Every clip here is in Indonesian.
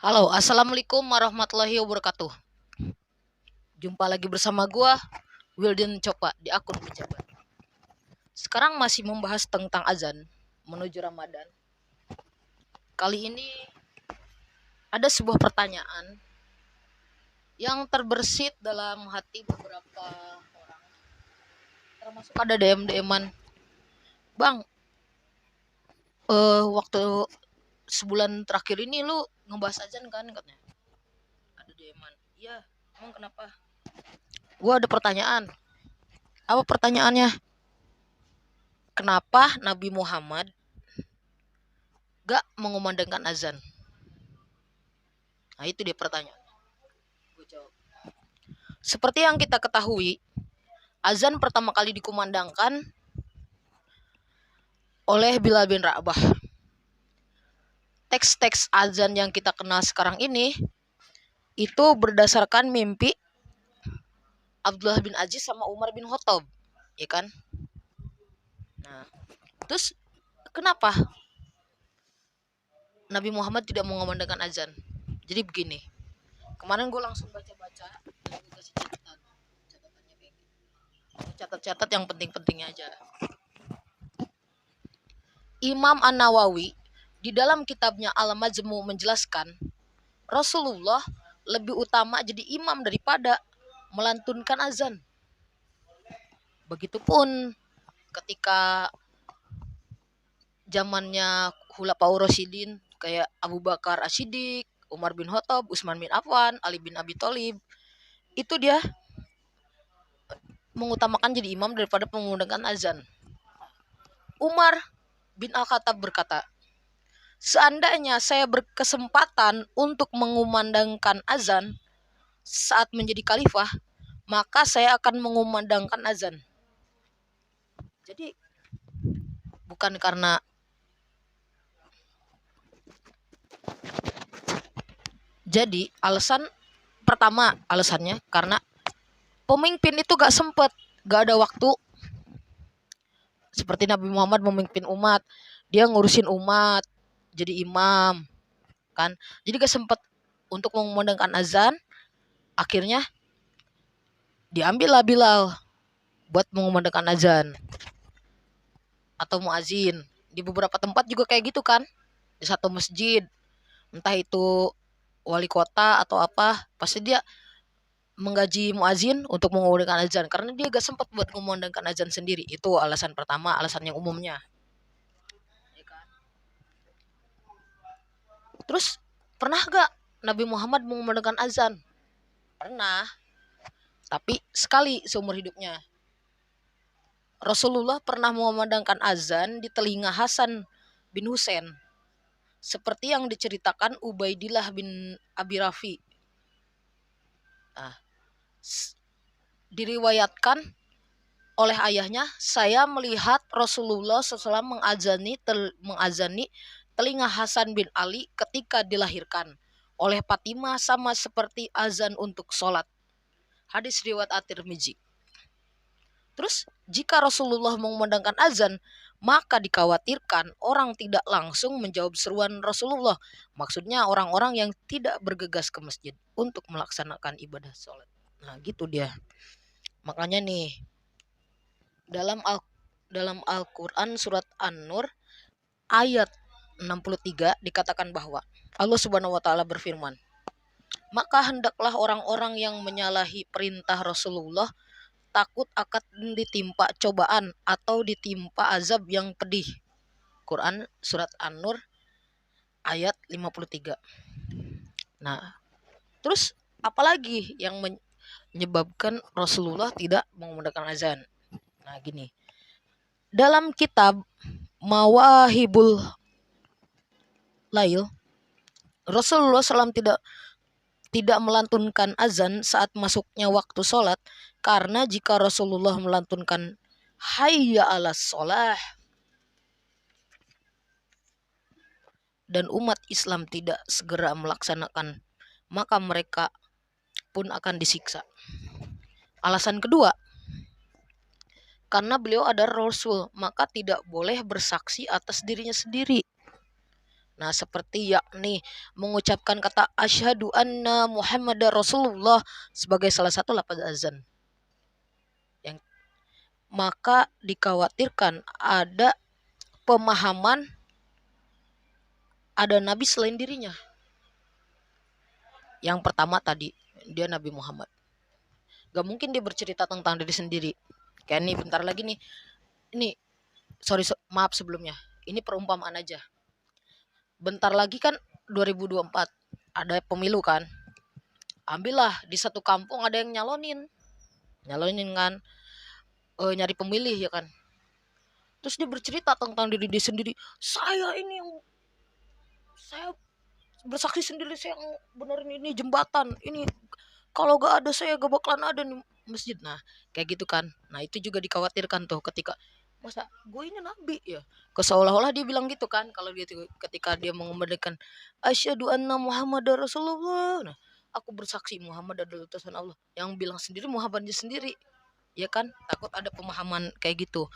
Halo, assalamualaikum warahmatullahi wabarakatuh. Jumpa lagi bersama gua, Wildan Copa di akun pejabat. Sekarang masih membahas tentang azan menuju Ramadan. Kali ini ada sebuah pertanyaan yang terbersit dalam hati beberapa orang, termasuk ada DM-an. Bang, waktu sebulan terakhir ini lu ngebahas azan kan katanya. Ada DM-an. Iya, emang kenapa? Gua ada pertanyaan. Apa pertanyaannya? Kenapa Nabi Muhammad gak mengumandangkan azan? Nah, itu dia pertanyaan. Gue jawab. Seperti yang kita ketahui, azan pertama kali dikumandangkan oleh Bilal bin Rabah. Teks-teks azan yang kita kenal sekarang ini itu berdasarkan mimpi Abdullah bin Aziz sama Umar bin Khattab, ya kan? Nah, terus kenapa Nabi Muhammad tidak mengumandangkan azan? Jadi begini, kemarin gue langsung baca-baca, gue kasih catatannya kayak gitu. Catat-catat yang penting-pentingnya aja. Imam An-Nawawi di dalam kitabnya Al-Majmu' menjelaskan, Rasulullah lebih utama jadi imam daripada melantunkan azan. Begitupun ketika zamannya Khulafaur Rasyidin kayak Abu Bakar As-Siddiq, Umar bin Khattab, Utsman bin Affan, Ali bin Abi Thalib, itu dia mengutamakan jadi imam daripada menggunakan azan. Umar bin Al-Khattab berkata, seandainya saya berkesempatan untuk mengumandangkan azan saat menjadi khalifah, maka saya akan mengumandangkan azan. Jadi bukan karena alasannya karena pemimpin itu gak sempet, gak ada waktu. Seperti Nabi Muhammad memimpin umat, dia ngurusin umat, jadi imam, kan? Jadi gak sempet untuk mengumandangkan azan. Akhirnya diambillah Bilal buat mengumandangkan azan atau muazin. Di beberapa tempat juga kayak gitu kan, di satu masjid, entah itu wali kota atau apa, pasti dia menggaji muazin untuk mengumandangkan azan karena dia gak sempat buat mengumandangkan azan sendiri. Itu alasan pertama, alasan yang umumnya. Terus pernah gak Nabi Muhammad mengumandangkan azan? Pernah, tapi sekali seumur hidupnya. Rasulullah pernah mengumandangkan azan di telinga Hasan bin Husain, seperti yang diceritakan Ubaidillah bin Abi Rafi. Nah, diriwayatkan oleh ayahnya, saya melihat Rasulullah setelah mengazani telinga Hasan bin Ali ketika dilahirkan oleh Fatimah, sama seperti azan untuk sholat. Hadis riwayat At-Tirmizi. Terus jika Rasulullah mengumandangkan azan, maka dikhawatirkan orang tidak langsung menjawab seruan Rasulullah. Maksudnya orang-orang yang tidak bergegas ke masjid untuk melaksanakan ibadah sholat. Nah gitu dia. Makanya nih, dalam Al-Quran surat An-Nur ayat 63 dikatakan bahwa Allah Subhanahu wa taala berfirman, maka hendaklah orang-orang yang menyalahi perintah Rasulullah takut akan ditimpa cobaan atau ditimpa azab yang pedih. Quran surat An-Nur ayat 53. Nah, terus apalagi yang menyebabkan Rasulullah tidak mengumandangkan azan? Nah, gini. Dalam kitab Mawahibul Lail, Rasulullah SAW tidak melantunkan azan saat masuknya waktu sholat, karena jika Rasulullah melantunkan hayya 'alas sholah dan umat Islam tidak segera melaksanakan, maka mereka pun akan disiksa. Alasan kedua, karena beliau adalah Rasul, maka tidak boleh bersaksi atas dirinya sendiri. Nah, seperti yakni mengucapkan kata asyhadu anna Muhammadar Rasulullah sebagai salah satu lafaz azan. Yang maka dikhawatirkan ada pemahaman ada nabi selain dirinya. Yang pertama tadi, dia Nabi Muhammad. Gak mungkin dia bercerita tentang diri sendiri. Kayak nih bentar lagi nih. Ini maaf sebelumnya. Ini perumpamaan aja. Bentar lagi kan 2024 ada pemilu kan. Ambillah di satu kampung ada yang nyalonin kan, nyari pemilih ya kan. Terus dia bercerita tentang diri dia sendiri. Saya bersaksi sendiri, saya yang benerin ini jembatan. Ini kalau gak ada saya gak bakalan ada nih masjid. Nah kayak gitu kan. Nah itu juga dikhawatirkan tuh ketika masa gue ini nabi ya, seolah-olah dia bilang gitu kan. Kalau dia ketika dia mengumandangkan asyhadu anna Muhammadar Rasulullah, nah, aku bersaksi Muhammad adalah utusan Allah, yang bilang sendiri Muhammadnya sendiri ya kan. Takut ada pemahaman kayak gitu,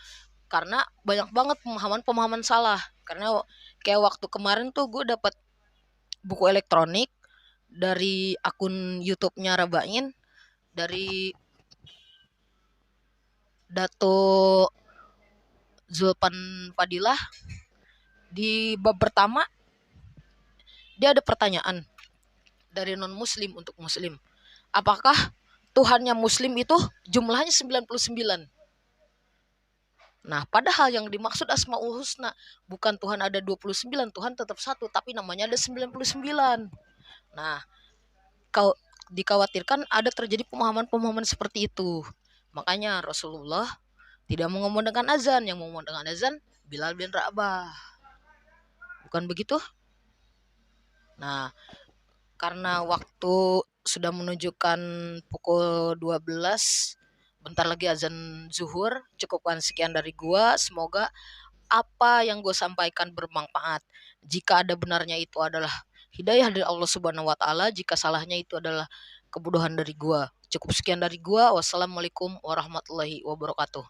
karena banyak banget pemahaman salah. Karena kayak waktu kemarin tuh gue dapat buku elektronik dari akun YouTube-nya Rabain, dari Dato Zulpan Fadilah. Di bab pertama dia ada pertanyaan dari non muslim untuk muslim. Apakah Tuhannya muslim itu jumlahnya 99? Nah, padahal yang dimaksud Asmaul Husna bukan Tuhan ada 29, Tuhan tetap satu, tapi namanya ada 99. Nah, dikhawatirkan ada terjadi pemahaman-pemahaman seperti itu. Makanya Rasulullah tidak mengumandangkan azan, yang mengumandangkan azan Bilal bin Rabah. Bukan begitu? Nah, karena waktu sudah menunjukkan pukul 12, bentar lagi azan zuhur. Cukupkan sekian dari gua. Semoga apa yang gue sampaikan bermanfaat. Jika ada benarnya itu adalah hidayah dari Allah Subhanahu wa taala, jika salahnya itu adalah kebodohan dari gua. Cukup sekian dari gua. Wassalamualaikum warahmatullahi wabarakatuh.